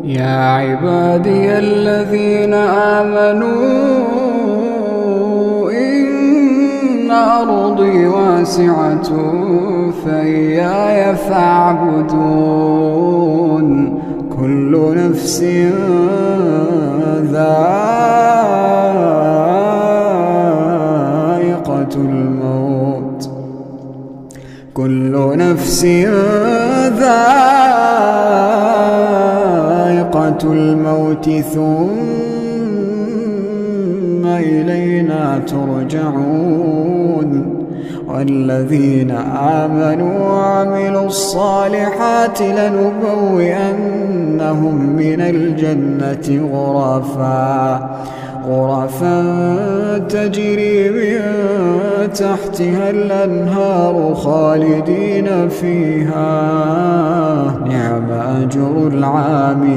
يا عبادي الذين آمنوا إن أرضي واسعة فإياي فاعبدون كل نفس ذائقة الموت كل نفس ذائقة الموت ثم إلينا ترجعون والذين آمنوا وعملوا الصالحات لنبوئنهم من الجنة غرفا تجري من تحتها الأنهار خالدين فيها نعم أجر العاملين.